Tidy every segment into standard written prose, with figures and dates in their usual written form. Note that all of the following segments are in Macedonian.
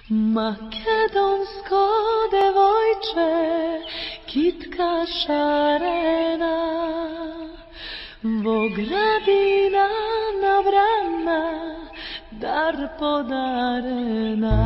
Makedonsko devojče, kitka šarena, Vogradina navrana, dar podarena.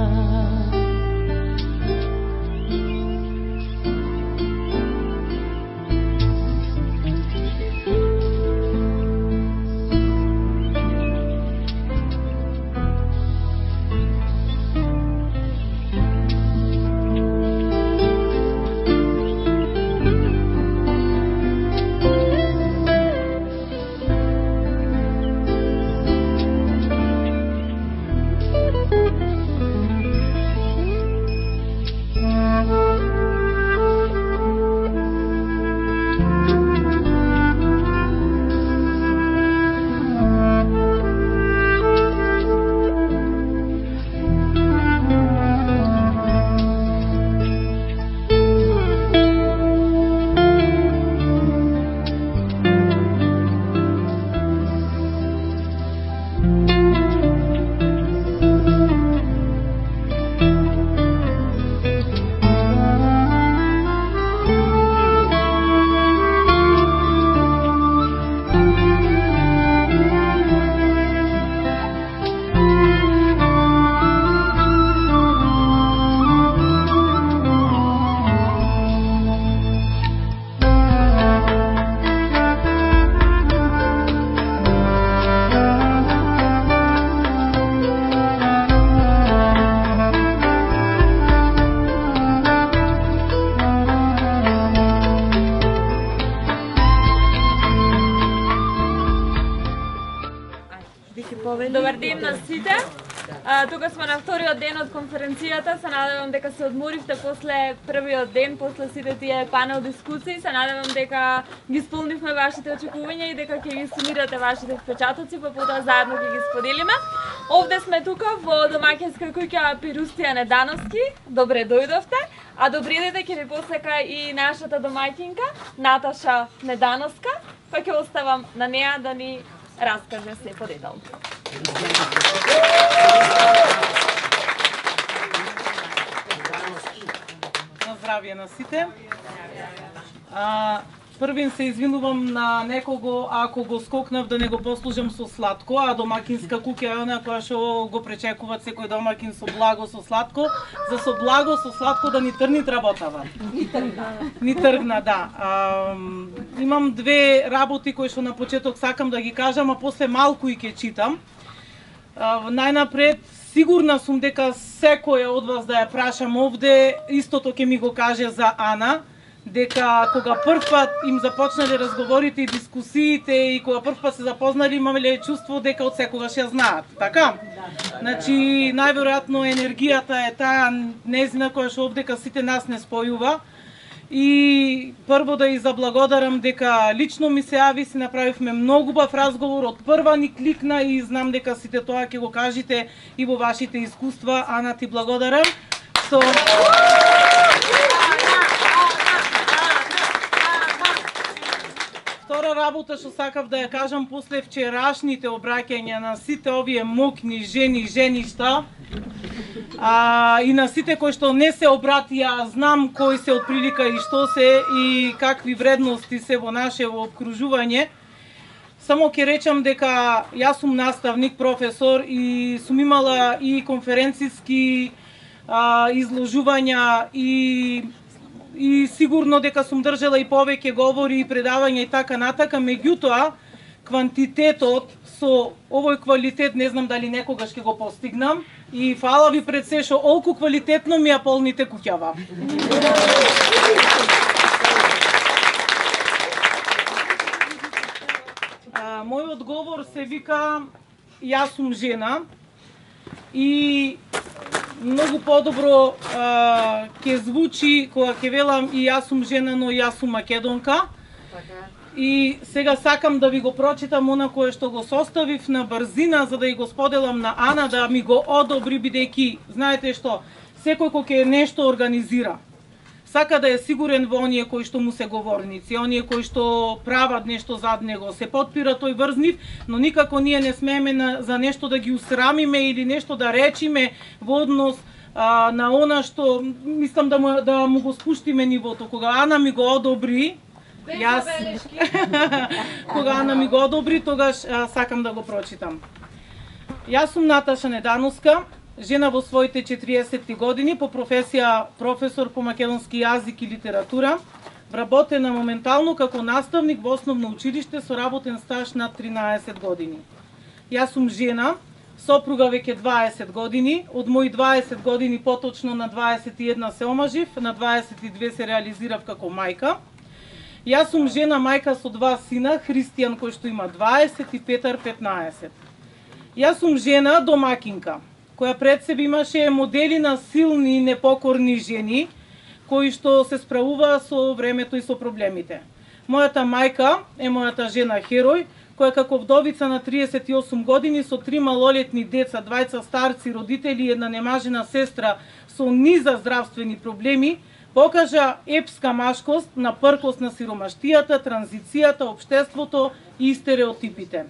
Добар ден на сите. Тука сме на вториот ден од конференцијата. Се надевам дека се одморивте после првиот ден, после сите тие панел дискусии. Се надевам дека ги исполнивме вашите очекувања и дека ќе ги сумирате вашите впечатоци, па потоа заедно ќе ги споделиме. Овде сме тука во домаќинска куќа Пирустија Недановски. Добре дојдовте. А добри дојде ќе ви посека и нашата домаќинка Наташа Недановска, па ќе оставам на неа да ни раскаже се подетално. На здравје на сите. Првин се извинувам на некого ако го скокнав да не го послужам со сладко, а домакинска куќа е она која што го пречекуваат секој домакин со благо со сладко, за со благо со сладко да ни трни работава. Ни тргна, да. Имам две работи кои што на почеток сакам да ги кажам, а после малку и ќе читам. Најнапред, сигурна сум дека секој од вас да ја прашам овде, истото ќе ми го каже за Ана, дека кога првпат им започнале разговорите и дискусиите и кога првпат се запознали имале чувство дека од секогаш ја знаат, така? Значи, најверојатно енергијата е таа незина која што овдека сите нас не спојува. И прво да ја заблагодарам дека лично ми се јави, си направивме многу убав разговор, од прва ни кликна и знам дека сите тоа ќе го кажете и во вашите искуства. Ана, ти благодарам. Втора работа што сакав да ја кажам после вчерашните обраќања на сите овие мокни женишта, и на сите кои што не се обратија, знам кои се од прилика и што се и какви вредности се во нашето обкружување. Само ќе речам дека јас сум наставник, професор и сум имала и конференциски изложувања и сигурно дека сум држала и повеќе говори и предавања и така натака, меѓутоа квантитетот со овој квалитет не знам дали некогаш ќе го постигнам и фала ви пред се што олку квалитетно ми ја полните куќава. Мојот говор се вика јас сум жена и многу подобро ќе звучи кога ќе велам и јас сум жена, но јас сум македонка. И сега сакам да ви го прочитам она кое што го составив на брзина за да и го споделам на Ана да ми го одобри, бидејќи знаете што, секој кој ќе нешто организира сака да е сигурен во оние кои што му се говорници, оние кои што прават нешто зад него, се потпира тој врз нив, но никако ние не смееме за нешто да ги усрамиме или нешто да речиме во однос на она што мислам да му го спуштиме нивото. Кога Ана ми го одобри, јас кога Ана ми го одобри, тогаш сакам да го прочитам. Јас сум Наташа Недановска, жена во своите 40 години, по професија професор по македонски јазик и литература, вработена моментално како наставник во основно училиште со работен стаж над 13 години. Јас сум жена, сопруга веќе 20 години, од мои 20 години поточно на 21 се омажив, на 22 се реализирав како мајка. Јас сум жена мајка со 2 сина, Христијан кој што има 20 и Петар 15. Јас сум жена домакинка, која пред себе имаше модели на силни и непокорни жени, кои што се справува со времето и со проблемите. Мојата мајка е мојата жена херој, која како вдовица на 38 години со 3 малолетни деца, 2 старци, родители и една немажена сестра со низа здравствени проблеми, покажа епска машкост на пркост на сиромаштијата, транзицијата, општеството и стереотипите.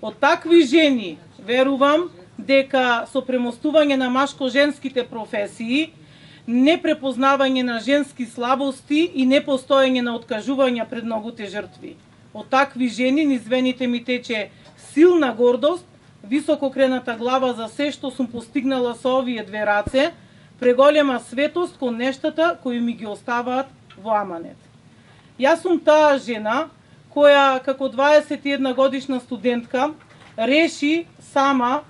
Од такви жени верувам дека со премостување на машко-женските професии, непрепознавање на женски слабости и непостоење на откажувања пред многуте жртви. Од такви жени низ вените ми тече силна гордост, високо крената глава за се што сум постигнала со овие 2 раце, преголема светост кон нештата кои ми ги оставаат во аманет. Јас сум таа жена која како 21 годишна студентка реши сама,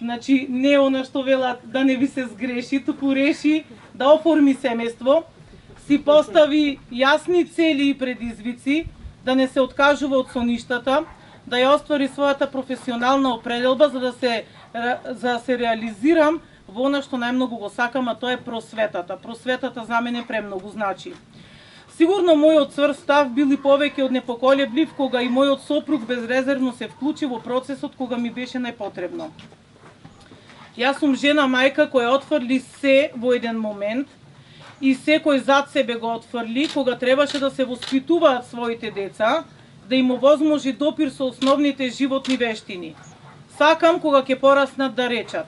значи не она што велат да не ви се сгреши, туку реши да оформи семејство, си постави јасни цели и предизвици, да не се откажува од соништата, да ја оствари својата професионална определба за да се реализирам во она што најмногу го сакам, а тоа е просветата. Просветата за мене премногу значи. Сигурно мојот цврст став били повеќе од непоколеблив кога и мојот сопруг безрезервно се вклучи во процесот кога ми беше најпотребно. Јас сум жена мајка која отфрли се во еден момент и секој зад себе го отфрли кога требаше да се воспитуваат своите деца, да им овозможи допир со основните животни вештини. Сакам кога ќе пораснат да речат: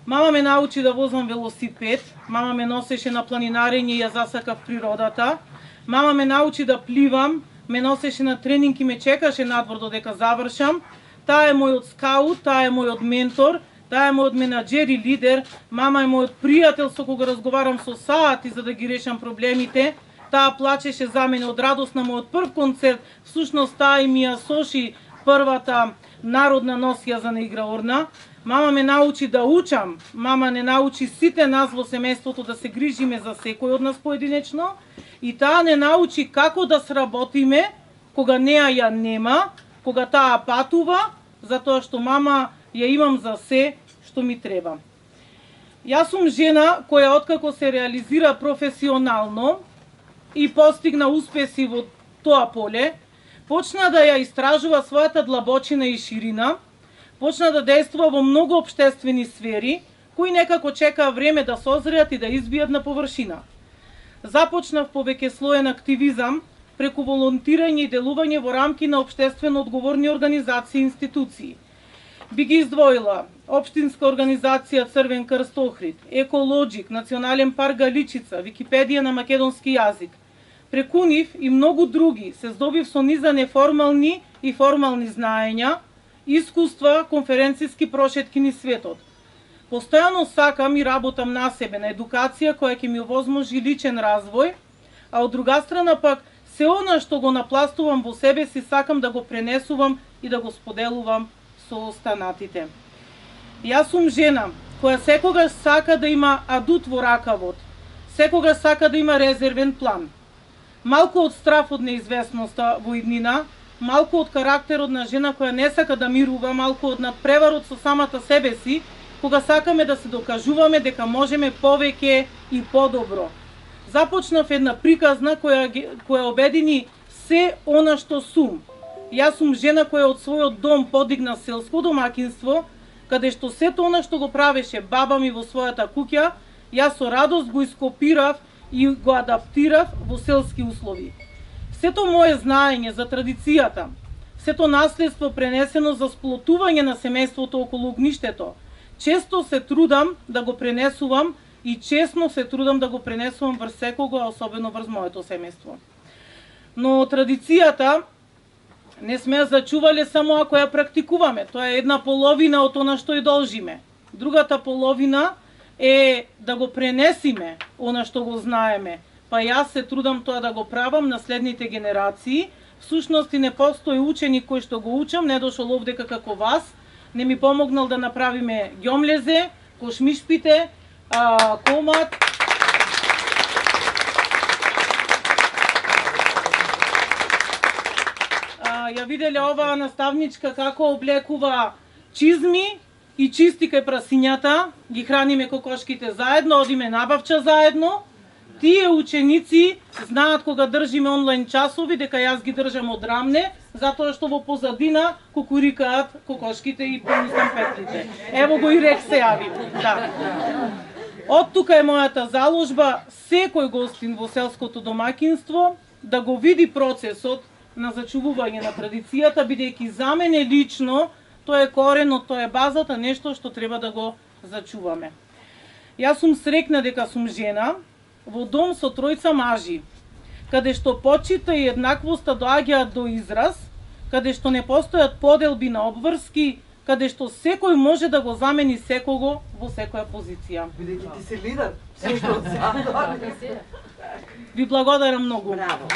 мама ме научи да возам велосипед, мама ме носеше на планинарење и ја засакав природата, мама ме научи да пливам, ме носеше на тренинг и ме чекаше надвор додека завршам, таа е мојот скаут, таа е мојот ментор, таа е мојот менаџер и лидер, мама е мојот пријател со кога разговарам со саати за да ги решам проблемите, таа плачеше за мене од радост на мојот прв концерт, всушност таа и ми ја соши првата народна носија за наигра орна. Мама ме научи да учам, мама не научи сите нас во семејството да се грижиме за секој од нас поединечно и таа не научи како да сработиме кога неа ја нема, кога таа патува, затоа што мама ја имам за се што ми треба. Јас сум жена која откако се реализира професионално и постигна успеси во тоа поле, почна да ја истражува својата длабочина и ширина, почна да действува во многу општествени сфери, кои некако чекаа време да созреат и да избијат на површина. Започнав повеќе слоен активизам преку волонтирање и делување во рамки на општествено одговорни организации и институции. Би ги издвоила Општинска организација Црвен крст Охрид, Еколоджик, Национален парк Галичица, Википедија на македонски јазик. Преку нив и многу други се здобив со низа неформални и формални знаења, искуства, конференциски прошетки низ светот. Постојано сакам и работам на себе, на едукација која ќе ми овозможи личен развој, а од друга страна пак се она што го напластувам во себе си сакам да го пренесувам и да го споделувам со останатите. Јас сум жена која секогаш сака да има адут во ракавот, секогаш сака да има резервен план. Малку од страф од неизвестноста во иднина, малку од карактерот на жена која не сака да мирува, малку од надпреварот со самата себе си, кога сакаме да се докажуваме дека можеме повеќе и подобро. Започнав една приказна која обедини се она што сум. Јас сум жена која од својот дом подигна селско домакинство, каде што сето она што го правеше баба ми во својата куќа, јас со радост го ископирав и го адаптирав во селски услови. Сето моje знаење за традицијата, сето наследство пренесено за сплотување на семејството околу огништето, често се трудам да го пренесувам и честно се трудам да го пренесувам врз секого, а особено врз моето семејство. Но традицијата не сме ја зачувале само ако ја практикуваме. Тоа е една половина од она што ја должиме. Другата половина е да го пренесиме она што го знаеме. Па јас се трудам тоа да го правам на следните генерации. Всушност и не постои ученик кој што го учам, не дошол овдека како вас, не ми помогнал да направиме ѓомлезе, кошмишпите, комат. Ја виделе оваа наставничка како облекува чизми и чисти кај прасињата, ги храниме кокошките заедно, одиме набавча заедно. Тие ученици знаат кога држиме онлайн часови, дека јас ги држам од рамне, затоа што во позадина кукурикаат кокошките и понисам петлите. Ево го и рек се јави. Да. Од тука е мојата заложба, секој гостин во селското домаќинство да го види процесот на зачувување на традицијата, бидејќи за мене лично тоа е коренот, тоа е базата, нешто што треба да го зачуваме. Јас сум срекна дека сум жена во дом со тројца мажи, каде што почита и еднаквоста доаѓаат до израз, каде што не постојат поделби на обврски, каде што секој може да го замени секого во секоја позиција. Бидејќи ти си лидер. Ви благодарам многу. Браво.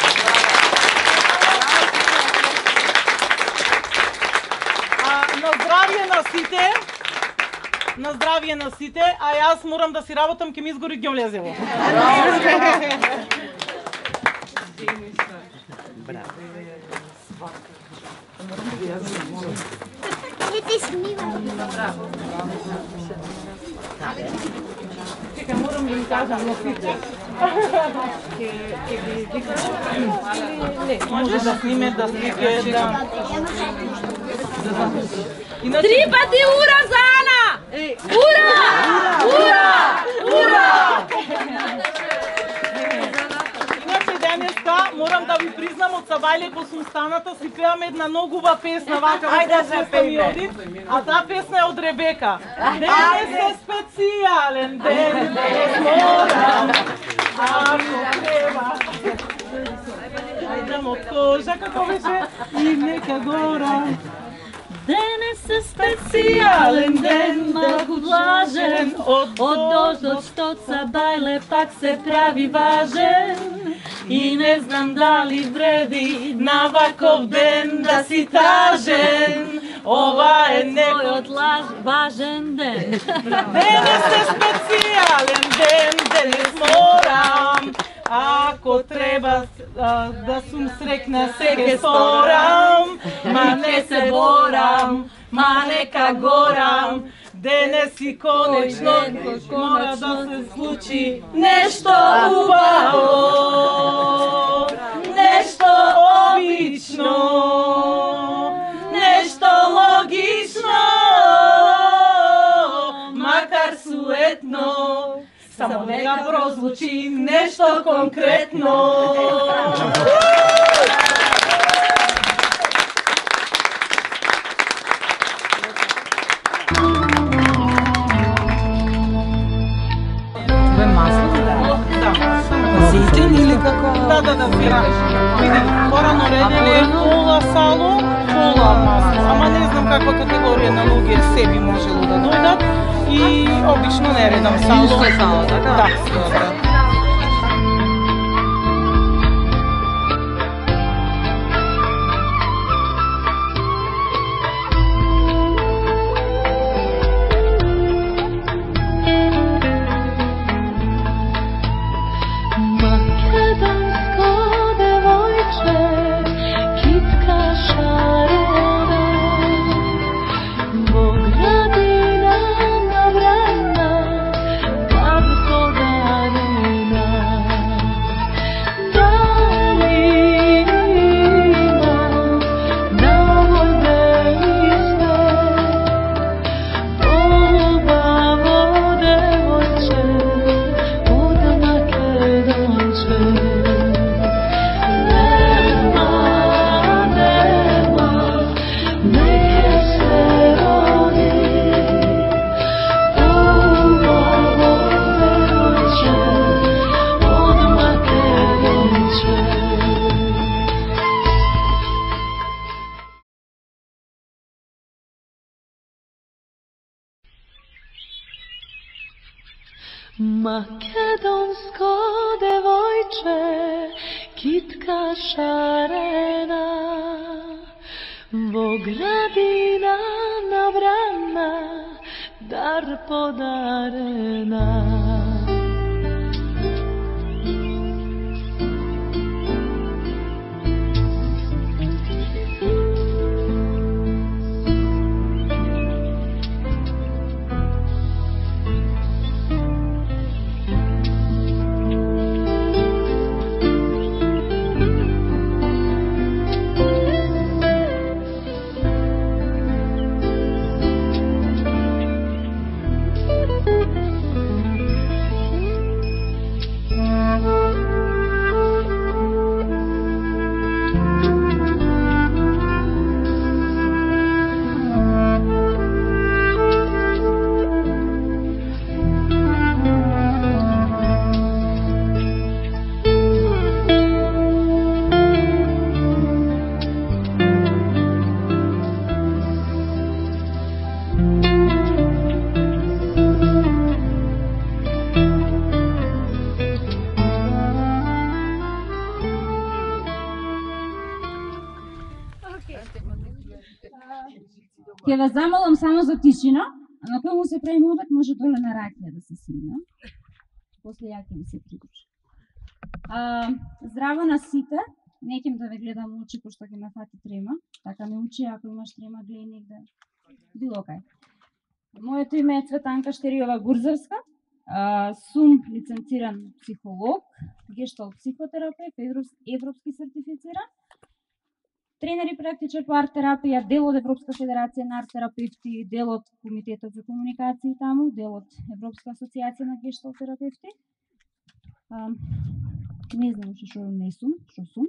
На здравје на сите. На здравје на сите, а јас морам да си работам, ќе ми изгори ѓомлезево. Чекај, морам да им кажам на сите. Може да сниме, да слике, да... Три пати ура за Ана! Ура! Ура! Ура! Иначе денеска морам да ви признам, од Савајле во Сумстаната си пеам една многу убава песна, вака Ајде да пееме. А таа песна е од Ребека. Денес е специјален ден, морам, ако треба. Ајдам од кожа, како беше, и нека горам. Денес е специјален ден, малку влажен, од дождот што Сабајле пак се прави важен. И не знам дали вреди на ваков ден да си тажен. Ова е некој важен ден. Денес е специјален ден, денес морам. Ако треба да сум срекна, се ке сторам. Ма не се борам, ма нека горам. Денес и конечно мора да се случи нешто убаво, нешто обично, нешто логично, макар суетно. Само нека прозвучи нешто конкретно. Ситен или како? Да, свира. Види, порано ределе пола сало, пола масло. Ама не знам каква категорија на луѓе се би можело да дојдат. И обично не редам сало. Мишко е сало, така? Да. Добро. Македонско девојче, китка шарена, во градина на време, кар подарена. Македонско девојче, китка шарена, во градина набрана, дар подарена. Ќе ве замолам само за тишина, а на кој му се прави мобет може доле на ракија да се симне. После ја ќе ви се придружи. Здраво на сите, не ќе да ве гледам очи, пошто ќе ме фати трема. Така ме учи, ако имаш трема, гледај негде. Било кај. Моето име е Цветанка Штериова Гурзевска. Сум лиценциран психолог, гешталт психотерапевт, европски сертифициран. Тренер и практичар по арт-терапија, дел од Европска федерација на арт-терапевти, дел од Комитетот за комуникација таму, дел од Европска асоциација на гешталт терапевти. Не знам што не сум, што сум.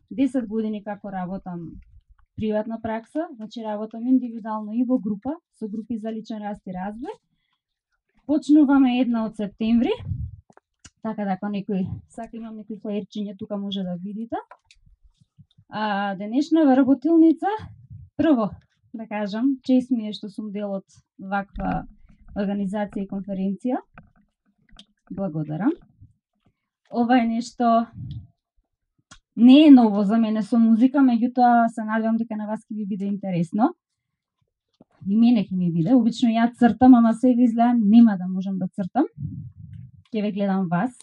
10 години како работам приватна пракса, значи работам индивидуално и во група, со групи за личен раст и развој. Почнуваме една од септември, така да ако некој сака имам некои флаерчиња, тука може да видите. Денешнава работилница, прво да кажам, чест ми е што сум дел од ваква организација и конференција. Благодарам. Ова е нешто не е ново за мене со музика, меѓутоа се надевам дека на вас ќе ви биде интересно. И мене ќе ми биде. Обично ја цртам, ама сега изгледа нема да можам да цртам. Ќе ве гледам вас.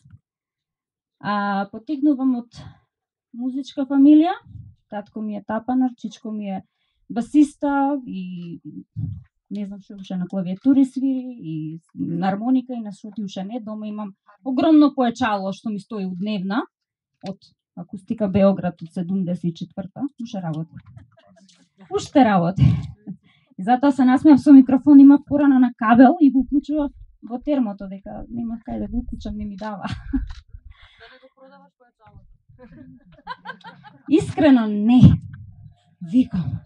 Потекнувам од музичка фамилија. Татко ми е тапанар, чичко ми е басиста и не знам што уште на клавиатури свири и на армоника и на што ти уште не. Дома имам огромно поечало што ми стои удневна од Акустика Београд од 74-та. Уште работи. Уште работи. И затоа се насмеав со микрофон, имав порано на кабел и го уклучував во термото, дека немав кај да го уклучам, не ми дава. Да не го продаваш поечалото. Искрено не. Викам.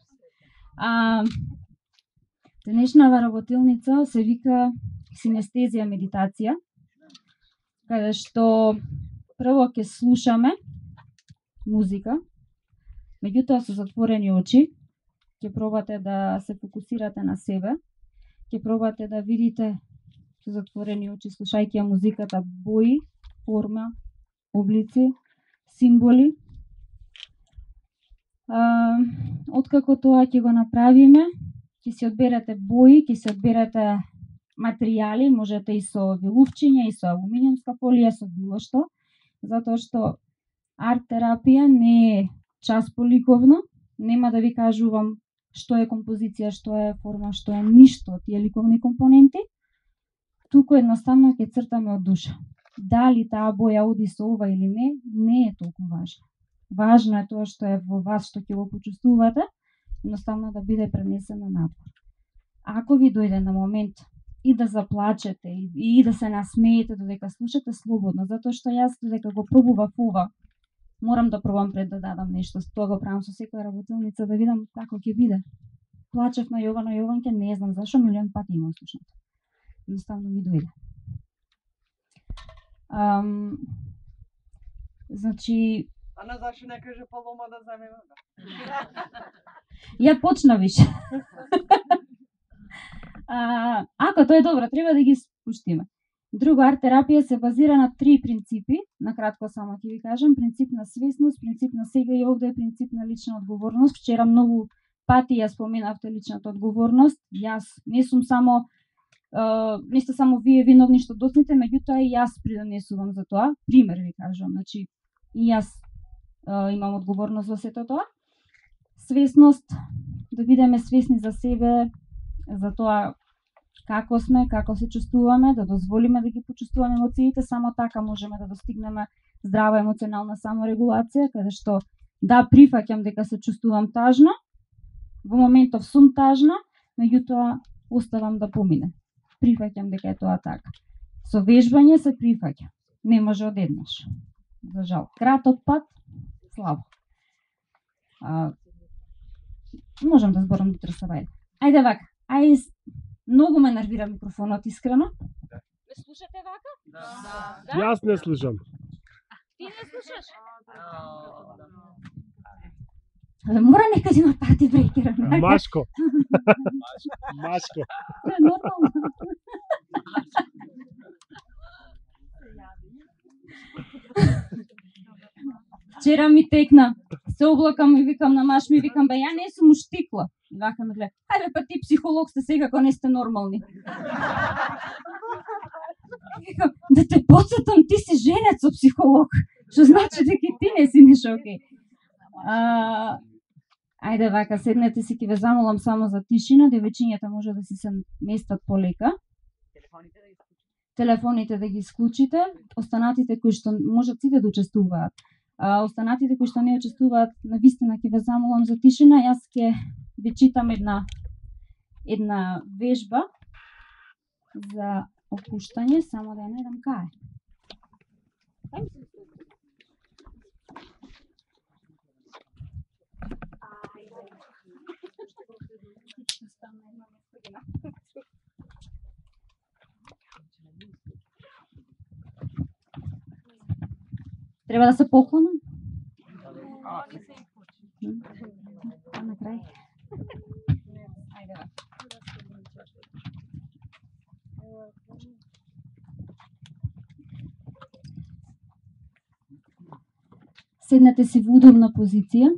Денешнава работилница се вика синестезија медитација, каде што прво ќе слушаме музика, меѓутоа со затворени очи, ќе пробате да се фокусирате на себе, ќе пробате да видите со затворени очи, слушајќи ја музиката, бои, форма, облици, символи. Откако тоа ќе го направиме, ќе си одберете бои, ќе си одберете материјали, можете и со вилувчиња, и со алуминиумска фолија, со било што, затоа што арт-терапија не е час поликовно, нема да ви кажувам што е композиција, што е форма, што е ништо од тие ликовни компоненти, туку едноставно ќе цртаме од душа. Дали таа боја оди со ова или не е толку важно. Важно е тоа што е во вас, што ќе го почувствувате, едноставно да биде пренесено надвор. Ако ви дојде на момент и да заплачете, и да се насмеете додека слушате, слободно, затоа што јас додека го пробував ова, морам да пробам пред да дадам нешто, тоа го правам со секоја работилница, да видам како ќе биде. Плачев на Јована Јованке, не знам зашо, милион пати имам слушнато. Едноставно ми дојде. Значи... Ана, зашо не каже Палома да земеме? Ја почна више. Ако тоа е добро, треба да ги спуштиме. Друго, арт-терапија се базира на 3 принципи, на кратко само ќе ви кажам, принцип на свесност, принцип на сега и овде е принцип на лична одговорност. Вчера многу пати ја споменавте личната одговорност. Јас не сум само не сте само вие виновни што доцните, меѓутоа и јас придонесувам за тоа. Пример ви кажувам, значи и јас имам одговорност во сето тоа. Свесност, да бидеме свесни за себе, за тоа како сме, како се чувствуваме, да дозволиме да ги почувствуваме емоциите, само така можеме да достигнеме здрава емоционална саморегулација, каде што да прифаќам дека се чувствувам тажна, во моментов сум тажна, меѓутоа оставам да помине. Прифаќам дека е тоа така. Со вежбање се прифаќа. Не може одеднаш. За жал. Краток пат, слабо. Можам да зборам до трсавајде. Ајде вака. Многу ме нервира микрофонот, искрено. Ме слушате вака? Да. Јас не слушам. Ти не слушаш? Мора некаде на парти брекера. Машко. Машко. Нормално. Вчера ми текна. Се облакам и викам на маш ми, викам, бе, ја не сум уштикла. И вака ме гледа, ајде па ти психолог сте сега, ако не сте нормални. Викам, да те подсетам, ти си женец со психолог. Што значи дека ти не си нешто окей. Ајде вака, седнете си, ќе ве замолам само за тишина, девојчињата може да си се местат полека. Телефоните да ги исклучите, останатите кои што можат сите да учествуваат. Останатите кои што не учествуваат, навистина ќе ве замолам за тишина. Јас ќе ви читам една вежба за опуштање, само да ја најдам кај. Треба да се поклонам? На крај. Ајде вака. Седнете си во удобна позиција,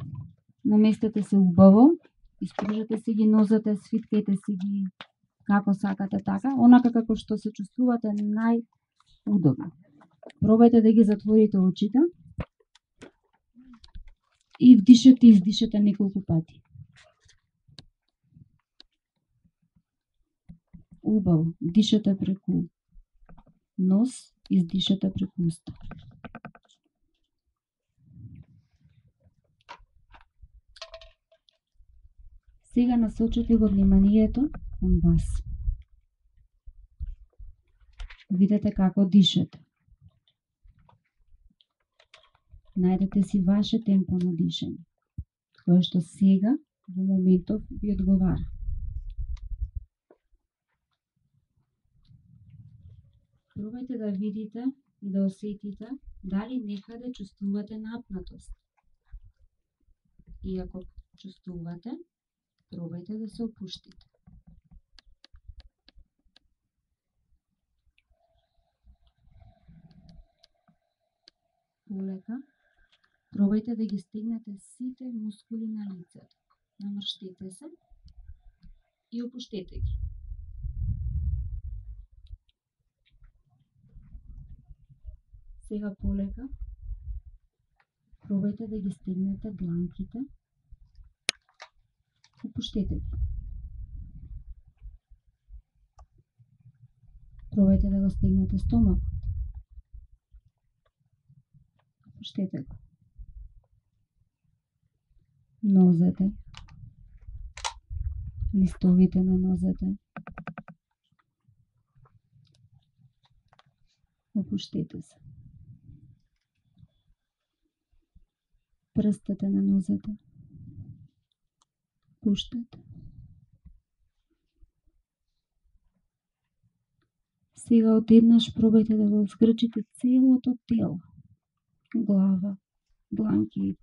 наместете се убаво, испружете си ги нозете, свиткајте си ги како сакате така, онака како што се чувствувате најудобно. Пробајте да ги затворите очите и вдишете и издишете неколку пати. Убаво, дишете преку нос, издишете преку уста. Сега насочете го вниманието кон вас. Видете како дишете. Најдете си ваше темпо на дишење, кое што сега, во моментов, ви одговара. Пробајте да видите и да осетите дали некаде чувствувате напнатост. И ако чувствувате, пробајте да се опуштите. Полека, пробајте да ги стегнете сите мускули на лицето. Намрштете се и опуштете ги. Сега полека, пробајте да ги стегнете дланките. Опуштете ги. Пробајте да го стегнете стомакот. Опуштете го. Нозете. Листовите на нозете. Опуштете се. Прстите на нозете. Пуштете. Сега одеднаш пробајте да го згрчите целото тело. Глава, дланки,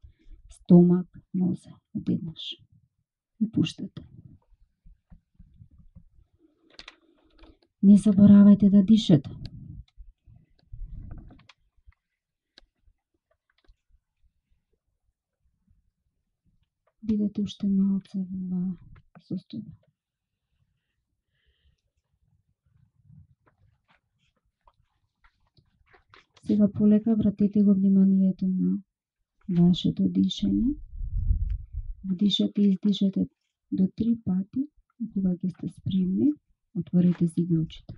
стомак, нозе. Одеднаш. И пуштете. Не заборавајте да дишете. уште малце во оваа состојба. Сега полека вратете го вниманието на вашето дишање. Вдишате и издишате до 3 пати и кога ќе сте спремни, отворете си ги очите.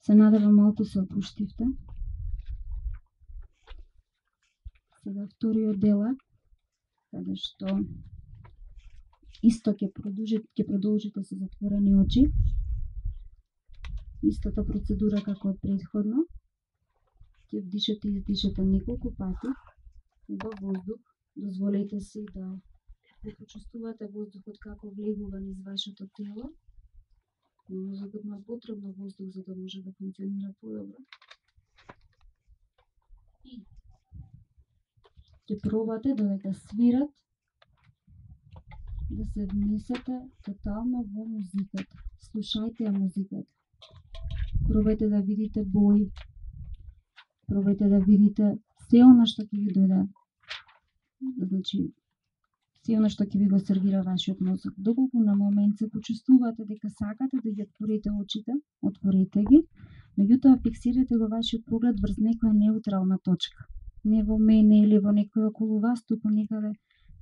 Се надевам малку се опуштивте. Сега вториот делак, каде што исто ќе продолжите со затворени очи. Истата процедура како од претходно. Ќе вдишате и издишате неколку пати убав воздух. Дозволете си да почувствувате воздухот како влегува низ вашето тело. Мозокот има потребно воздух за да може да функционира подобро. И ќе пробате додека свират да се внесете тотално во музиката. Слушајте ја музиката. Пробајте да видите бои. Пробајте да видите се она што ќе ви дојде. Значи, се она што ќе ви го сервира вашиот мозок. Доколку на момент се почувствувате дека сакате да ги отворите очите, отворете ги, меѓутоа фиксирате го вашиот поглед врз некоја неутрална точка. Не во мене или во некој околу вас, туку некаде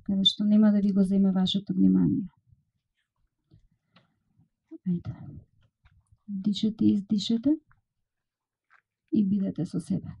каде што нема да ви го земе вашето внимание. Ајде. Дишете и издишете и бидете со себе.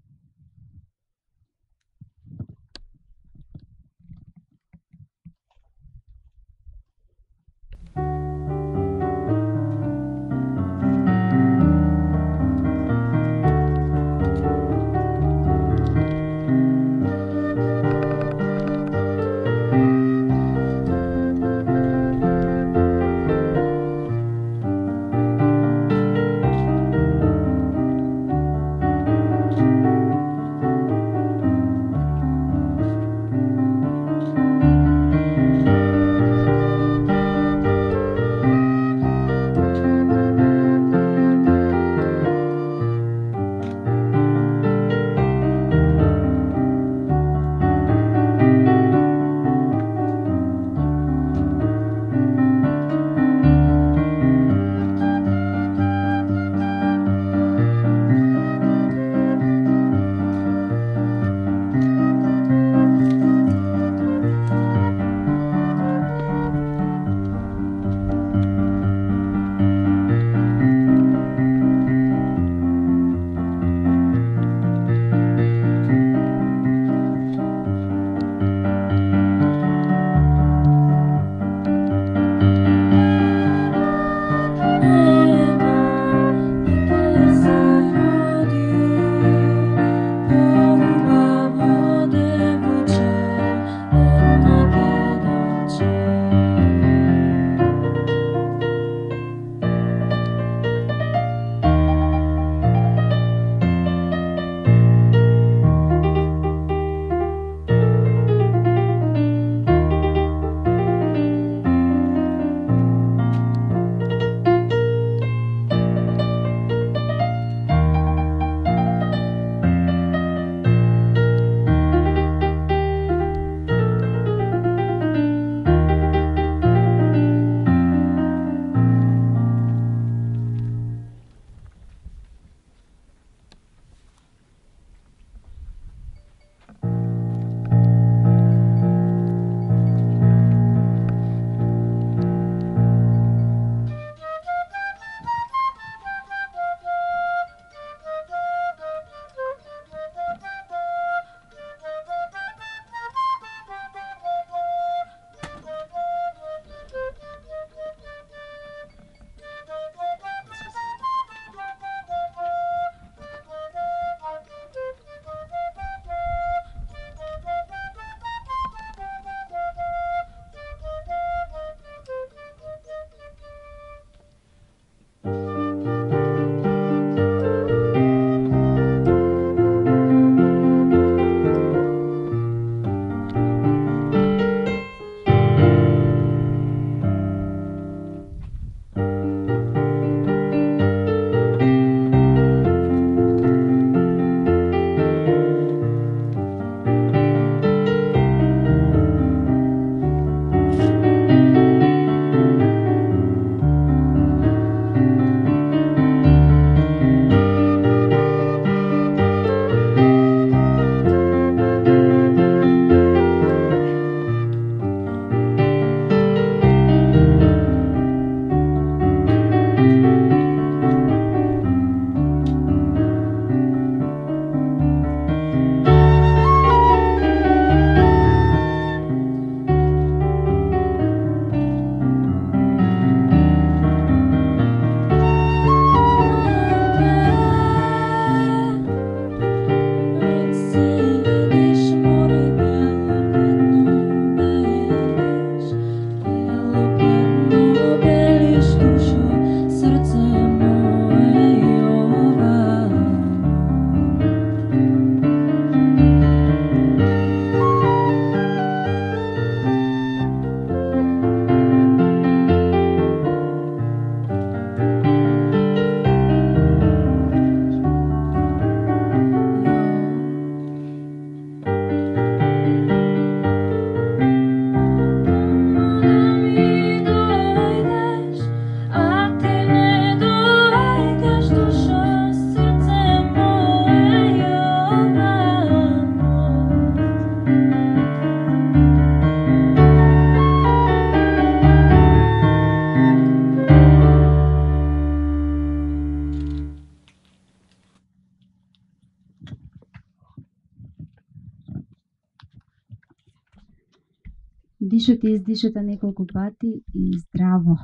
Дишете и издишете неколку пати и здраво.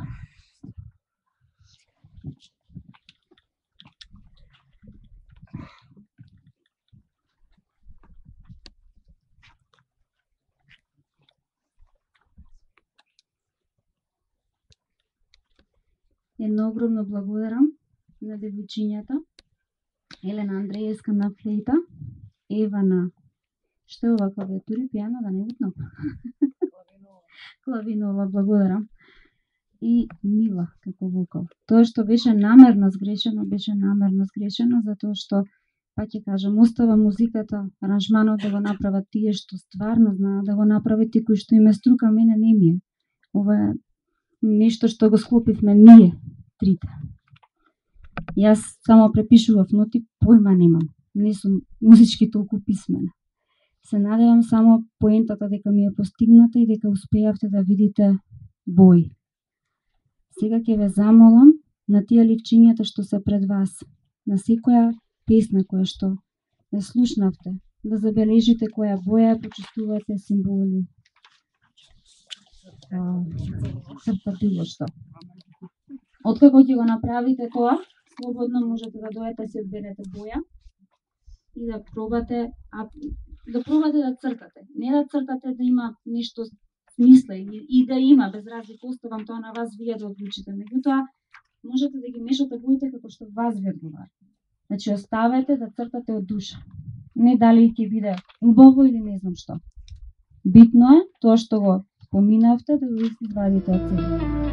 Едно огромно благодарам на девојчињата, Елена Андреевска на флейта, Ева на што е ова клавиатури, пијано, да не утнам. Клавинола, благодарам. И Мила како вокал. Тоа што беше намерно сгрешено, затоа што, па ќе кажам, остава музиката, аранжманот да го направат тие што стварно знаат да го направат и кои што им е струка, мене не ми е. Ова е нешто што го склопивме ние, трите. Јас само препишував ноти, појма немам. Не сум музички толку писмена. Се надевам само поентата дека ми е постигната и дека успеавте да видите бои. Сега ќе ве замолам на тие ливчињата што се пред вас, на секоја песна која што ја слушнавте, да забележите која боја почувствувате символи. Црта било што. Откако ќе го направите тоа, слободно можете да дојдете си одберете боја и да пробате да цртате. Не да цртате да има нешто смисла и да има, без разлика, оставам тоа на вас, вие да одлучите. Меѓутоа, можете да ги мешате боите како што вас ви одговара. Значи, оставете да цртате од душа. Не дали ќе биде убаво или не знам што. Битно е тоа што го поминавте да го извадите од себе.